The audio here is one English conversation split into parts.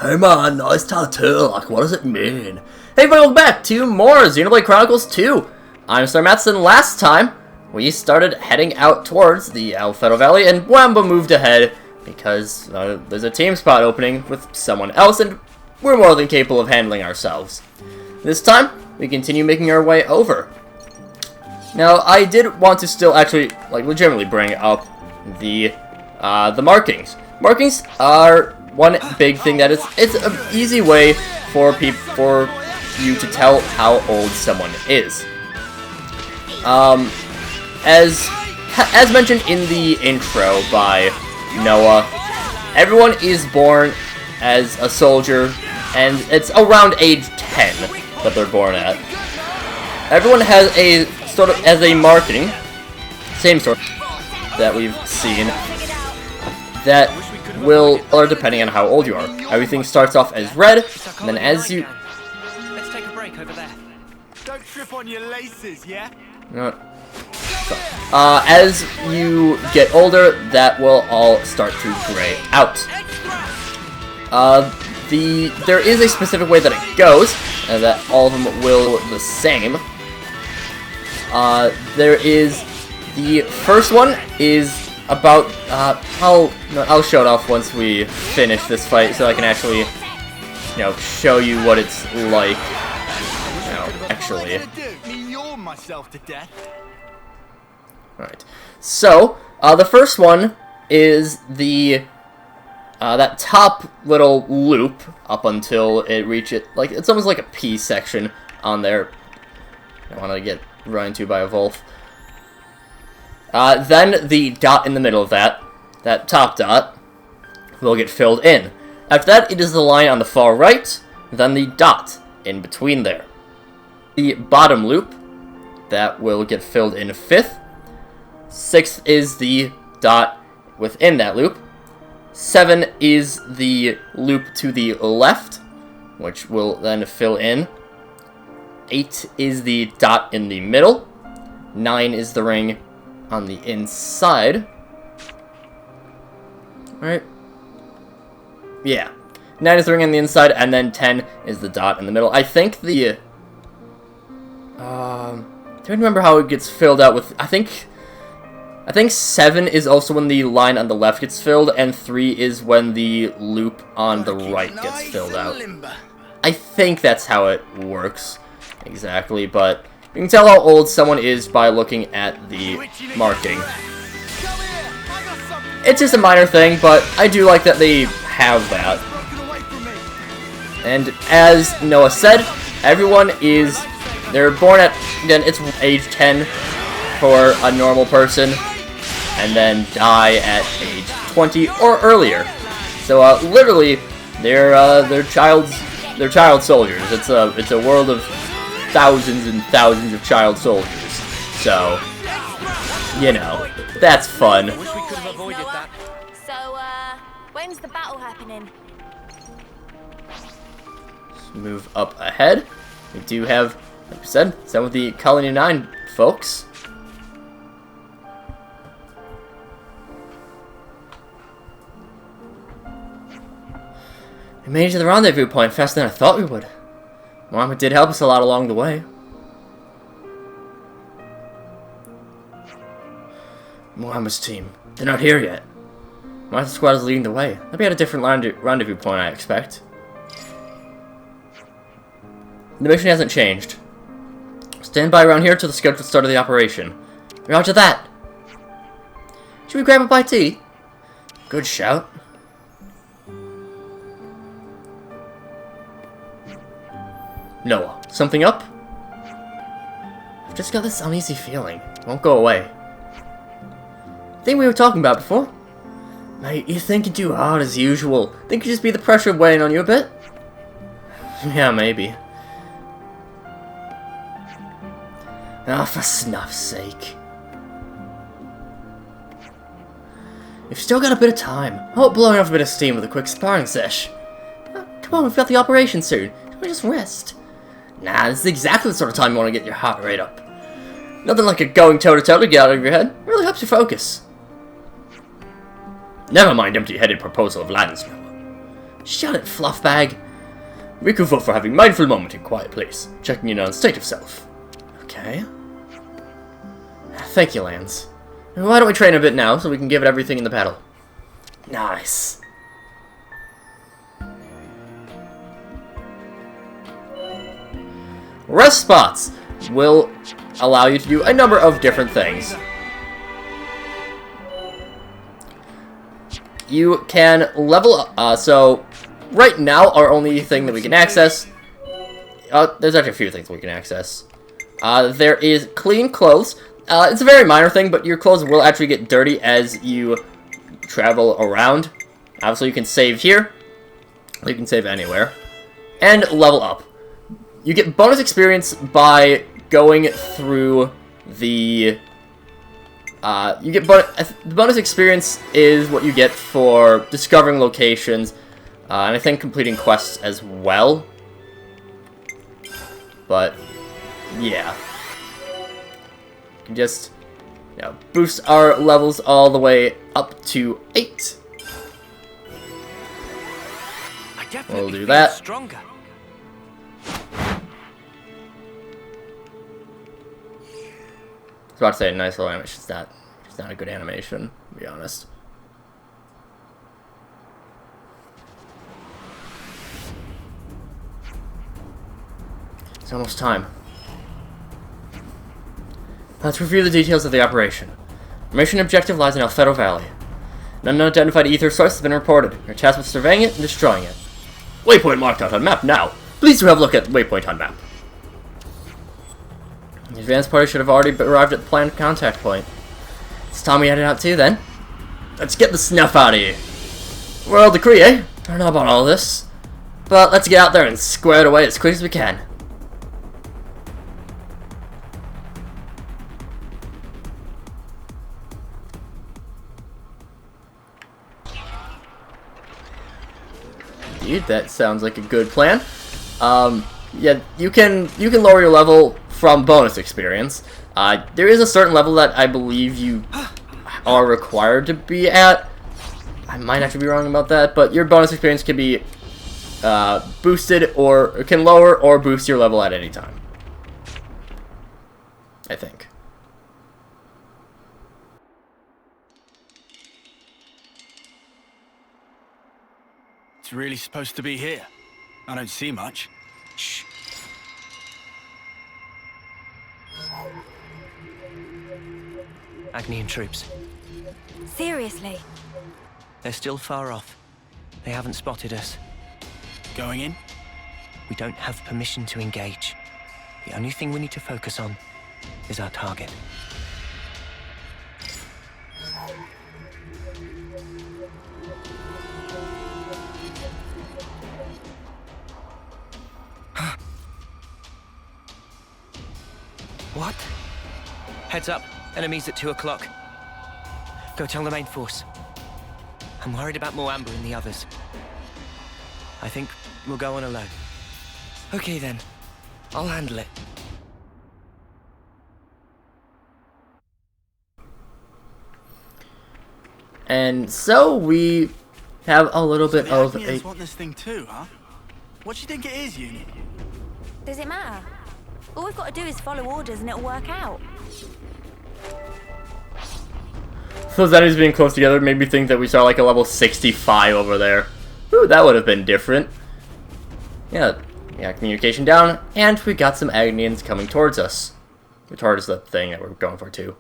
Hey man, nice tattoo, like what does it mean? Hey everybody, welcome back to more Xenoblade Chronicles 2! I'm SlayerMathis, and last time we started heading out towards the Alfredo Valley, and Wamba moved ahead because there's a team spot opening with someone else, and we're more than capable of handling ourselves. This time, we continue making our way over. Now, I did want to still actually, legitimately bring up the markings. Markings are one big thing that it's an easy way for you to tell how old someone is. As mentioned in the intro by Noah, everyone is born as a soldier, and it's around age 10 that they're born at. Everyone has a sort of as a marketing, same sort that we've seen, that will, or depending on how old you are. Everything starts off as red, and then as you... Let's take a break over there. Don't trip on your laces, yeah? As you get older, that will all start to gray out. There is a specific way that it goes, and that all of them will look the same. There is the first one is about I'll show it off once we finish this fight, so I can actually show you what it's like. Actually. Alright. So, the first one is the that top little loop up until it reaches it's almost like a P section on there. I don't want to get run into by a Wolf. Then the dot in the middle of that top dot, will get filled in. After that, it is the line on the far right, then the dot in between there. The bottom loop, that will get filled in 5th. 6th is the dot within that loop. 7 is the loop to the left, which will then fill in. 8 is the dot in the middle. 9 is the ring on the inside. Right? Yeah. 9 is the ring on the inside, and then 10 is the dot in the middle. I think the... I don't remember how it gets filled out with... I think 7 is also when the line on the left gets filled, and 3 is when the loop on the right gets filled out. I think that's how it works exactly, but you can tell how old someone is by looking at the marking. It's just a minor thing, but I do like that they have that. And as Noah said, everyone is... They're born at... Again, it's age 10 for a normal person, and then die at age 20 or earlier. So literally, they're child soldiers. It's a world of thousands and thousands of child soldiers. So, that's fun. Wish we could have avoided that. So, when's the battle happening? Let's move up ahead. We do have, like I said, some of the Colony 9 folks. We made it to the rendezvous point faster than I thought we would. Mama did help us a lot along the way. Mohamed's team. They're not here yet. Martha's squad is leading the way. They'll be at a different rendezvous point, I expect. The mission hasn't changed. Stand by around here till the scheduled start of the operation. Roger that. Should we grab a bite to eat? Good shout. Noah, something up? I've just got this uneasy feeling. It won't go away. Thing we were talking about before? Mate, you're thinking too hard as usual. Think it could just be the pressure weighing on you a bit? Yeah, maybe. Ah, for snuff's sake. We've still got a bit of time. I hope blowing off a bit of steam with a quick sparring sesh. Oh, come on, we've got the operation soon. Can we just rest? Nah, this is exactly the sort of time you want to get your heart rate up. Nothing like a going toe-to-toe to get out of your head. It really helps you focus. Never mind empty-headed proposal of Latin's. Shut it, Fluffbag. We can vote for having mindful moment in quiet place, checking in on state of self. Okay. Thank you, Lance. Why don't we train a bit now so we can give it everything in the battle? Nice. Rest spots will allow you to do a number of different things. You can level up, so right now our only thing that we can access, there's actually a few things we can access. There is clean clothes. It's a very minor thing, but your clothes will actually get dirty as you travel around. Obviously you can save here, you can save anywhere, and level up. You get bonus experience by going through the... the bonus experience is what you get for discovering locations, and I think completing quests as well. But, yeah. Just, you know, boost our levels all the way up to 8. We'll do that. Stronger. I was about to say nice little animation. It's not a good animation, to be honest. It's almost time. Let's review the details of the operation. Our mission objective lies in Alfedo Valley. An unidentified ether source has been reported. You're tasked with surveying it and destroying it. Waypoint marked out on map now. Please do have a look at waypoint on map. The advanced party should have already arrived at the planned contact point. It's time we headed out too, then. Let's get the snuff out of here. Royal decree, eh? I don't know about all this. But let's get out there and square it away as quick as we can. Dude, that sounds like a good plan. Yeah, you can lower your level from bonus experience. There is a certain level that I believe you are required to be at. I might actually be wrong about that, but your bonus experience can be boosted or can lower or boost your level at any time. I think. It's really supposed to be here. I don't see much. Shh. Agnian troops. Seriously? They're still far off. They haven't spotted us. Going in? We don't have permission to engage. The only thing we need to focus on is our target. What? Heads up. Enemies at 2 o'clock. Go tell the main force. I'm worried about Moamba and the others. I think we'll go on alone. Okay then. I'll handle it. And so we have a little bit of a... Agnians want this thing too, huh? What do you think it is, Uni? Does it matter? All we've got to do is follow orders and it'll work out. So those enemies being close together made me think that we saw like a level 65 over there. Ooh, that would have been different. Yeah, communication down, and we got some Agnians coming towards us. Towards the thing that we're going for too.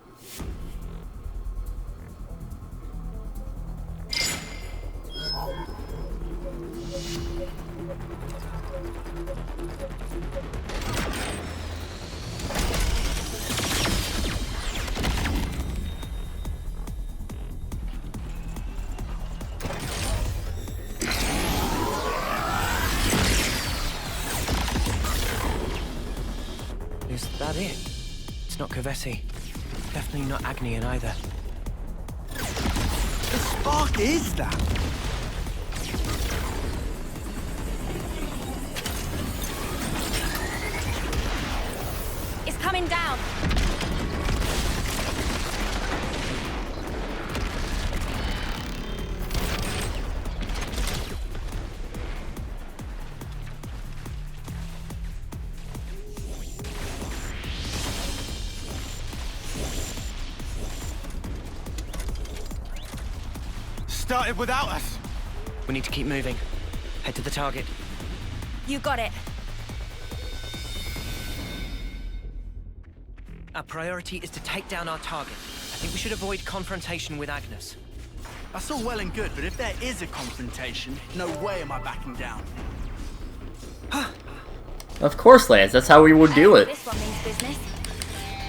Is that it? It's not Kavesi. Definitely not Agnian either. The spark is that? It's coming down. started without us. We need to keep moving. Head to the target. You got it. Our priority is to take down our target. I think we should avoid confrontation with Agnes. That's all well and good, but if there is a confrontation, no way am I backing down. Of course, Lance, that's how we would do it. This one means business.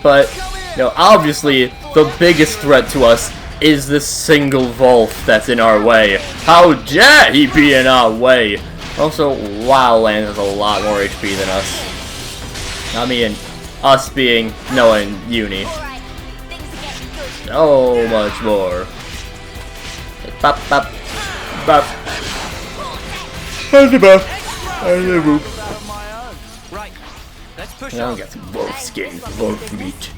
But, you know, obviously, the biggest threat to us is this single Wolf that's in our way. How dare he be in our way? Also, wow, Lance has a lot more HP than us. I mean, us being Noah and Uni. Alright, things are getting good. So much more. Bop, bop, bop. How's the bop? How's the boop? Right, let's push Now on. we got some wolf skin, wolf meat.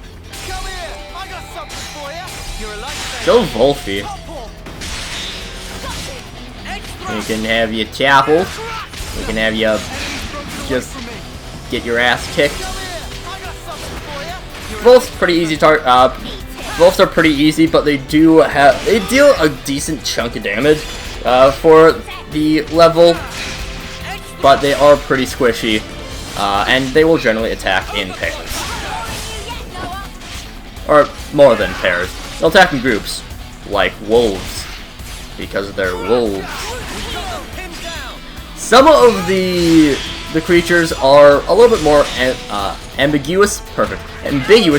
Come here, I got something for you. You're a lifesaver. So wolfy. We can have you chapel. We can have you just get your ass kicked. Wolf's pretty easy to Wolves are pretty easy, but they deal a decent chunk of damage for the level, but they are pretty squishy, and they will generally attack in pairs. Or more than pairs. They'll attack in groups, like wolves, because they're wolves. Some of the creatures are a little bit more ambiguous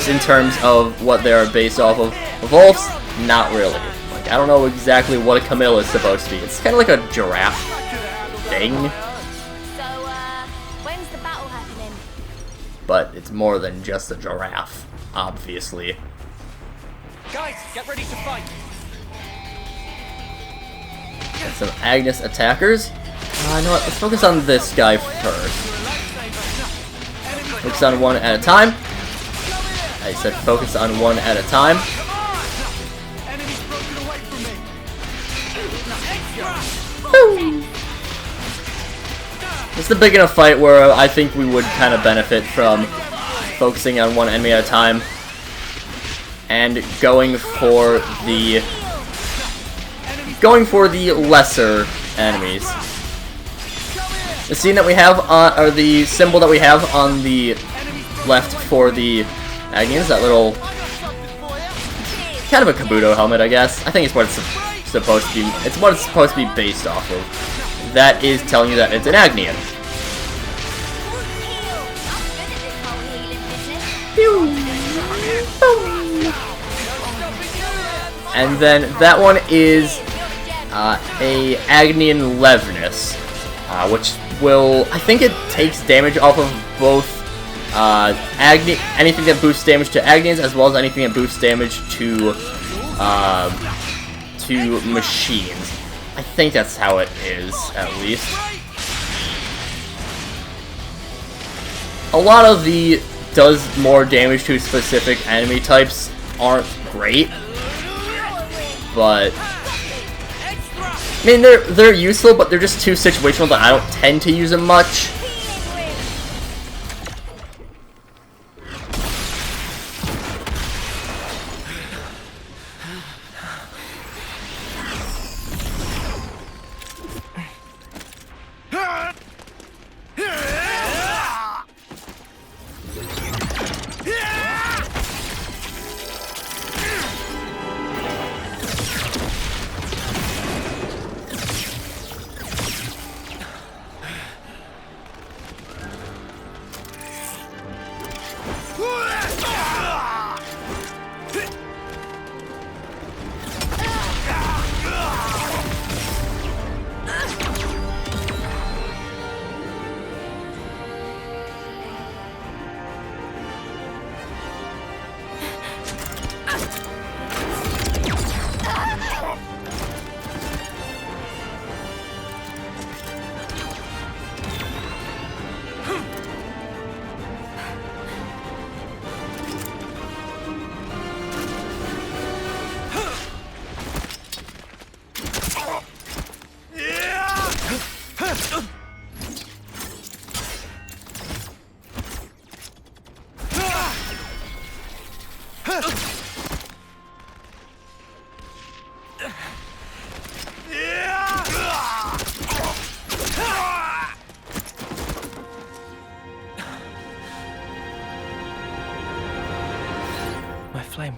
in terms of what they are based off of. Wolves, not really. Like, I don't know exactly what a camel is supposed to be. It's kind of like a giraffe thing, So, when's the battle happening? but it's more than just a giraffe, obviously. Guys, get ready to fight. And some Agnes attackers. You know what? Let's focus on this guy first. Focus on one at a time. I said focus on one at a time. This is the big enough fight where I think we would kind of benefit from focusing on one enemy at a time and going for the lesser enemies. The scene that we have or the symbol that we have on the left for the Agnians, that little kind of a Kabuto helmet, I guess. I think it's what it's supposed to be. It's what it's supposed to be based off of. That is telling you that it's an Agnian. And then that one is a Agnian Levness, which will, I think it takes damage off of both anything that boosts damage to Agnians as well as anything that boosts damage to machines. I think that's how it is, at least. A lot of the does more damage to specific enemy types aren't great, but I mean they're useful, but they're just too situational that I don't tend to use them much.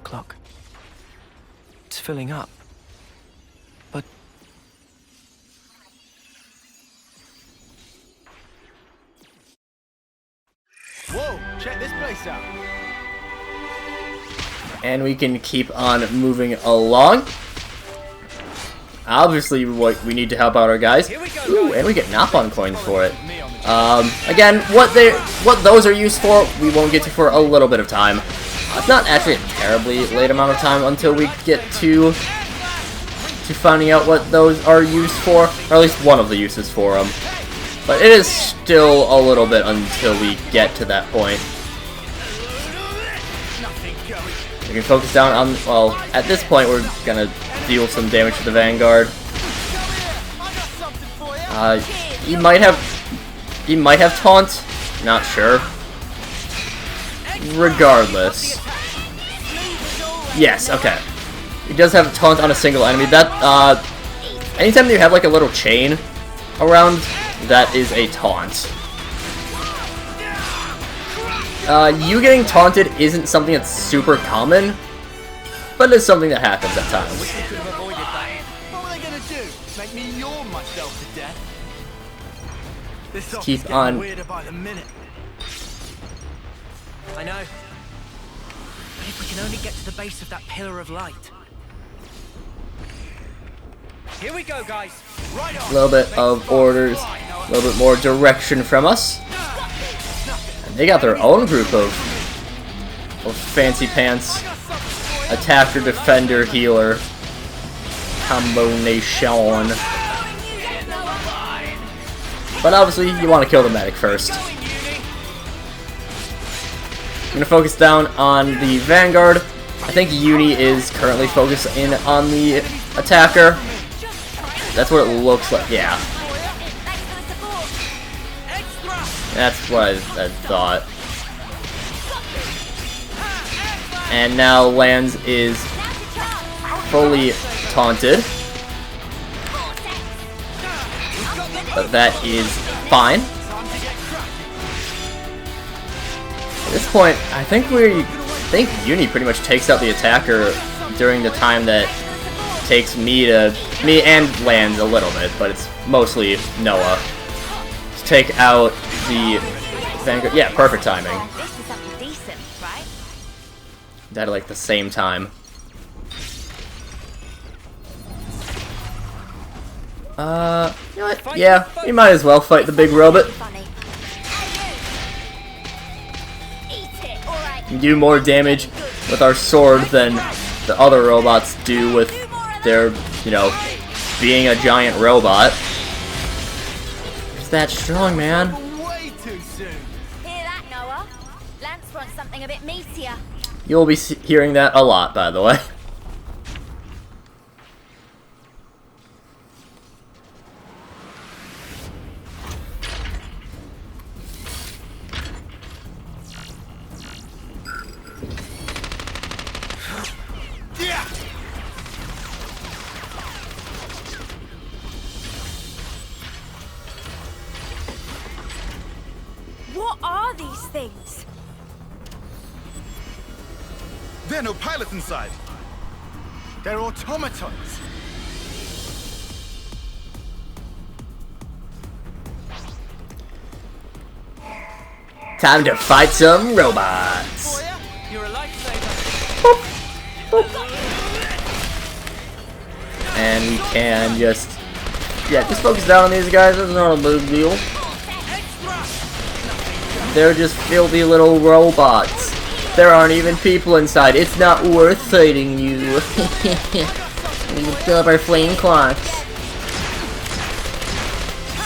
o'clock. It's filling up. But... Whoa, check this place out. And we can keep on moving along. Obviously, we need to help out our guys. Ooh, and we get Napon coins for it. Again, what those are used for, we won't get to for a little bit of time. It's not actually a terribly late amount of time until we get to finding out what those are used for, or at least one of the uses for them. But it is still a little bit until we get to that point. We can focus down on, well, at this point we're gonna deal some damage to the Vanguard. He might have taunt, not sure. Regardless. Yes, okay. He does have taunt on a single enemy. That, anytime you have like a little chain around, that is a taunt. You getting taunted isn't something that's super common, but it's something that happens at times. What were they gonna do? Make me yawn myself to death? This stuff Keep is getting on. weirder by the minute. I know. But if we can only get to the base of that pillar of light. Here we go, guys. Right on. A little bit of orders, a little bit more direction from us. And they got their own group of fancy pants. Attacker, defender, healer. Combination. But obviously, you want to kill the medic first. I'm gonna focus down on the Vanguard. I think Uni is currently focused in on the attacker. That's what it looks like. Yeah. That's what I thought. And now Lands is fully taunted. But that is fine. At this point, I think Uni pretty much takes out the attacker during the time that takes me and Lands a little bit, but it's mostly Noah to take out the Vanguard. Yeah, perfect timing. This is something decent, right? At like the same time. You know what? Yeah, we might as well fight the big robot. Funny. Eat it, alright. We do more damage with our sword than the other robots do with their, you know, being a giant robot. It's that strong, man. Way too soon. Hear that, Noah? Lance wants something a bit meatier. You'll be hearing that a lot, by the way. Yeah. What are these things? There are no pilots inside. They're automatons. Time to fight some robots. You're a lifesaver. And we can just focus down on these guys. It's not a big deal. They're just filthy little robots. There aren't even people inside. It's not worth fighting you. We can fill up our flame clocks.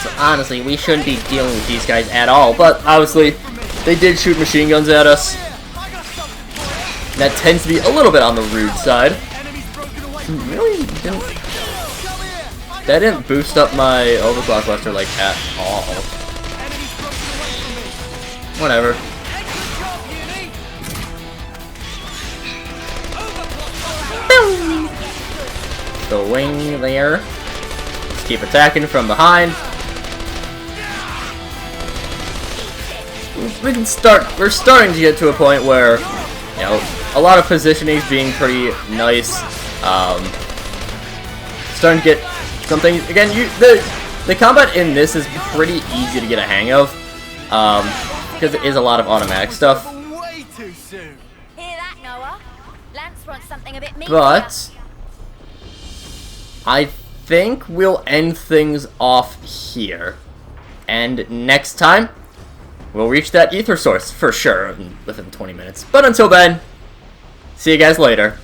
So honestly, we shouldn't be dealing with these guys at all. But obviously, they did shoot machine guns at us. That tends to be a little bit on the rude side. Really didn't. That didn't boost up my overclock buster like at all. Whatever. The wing there. Just keep attacking from behind. We can start. We're starting to get to a point where, you know, a lot of positioning being pretty nice. Starting to get something again. The combat in this is pretty easy to get a hang of, because it is a lot of automatic stuff. Way too soon. Hear that, Noah? Lance wants something a bit meatier. But I think we'll end things off here, and next time we'll reach that ether source for sure within 20 minutes. But until then, see you guys later.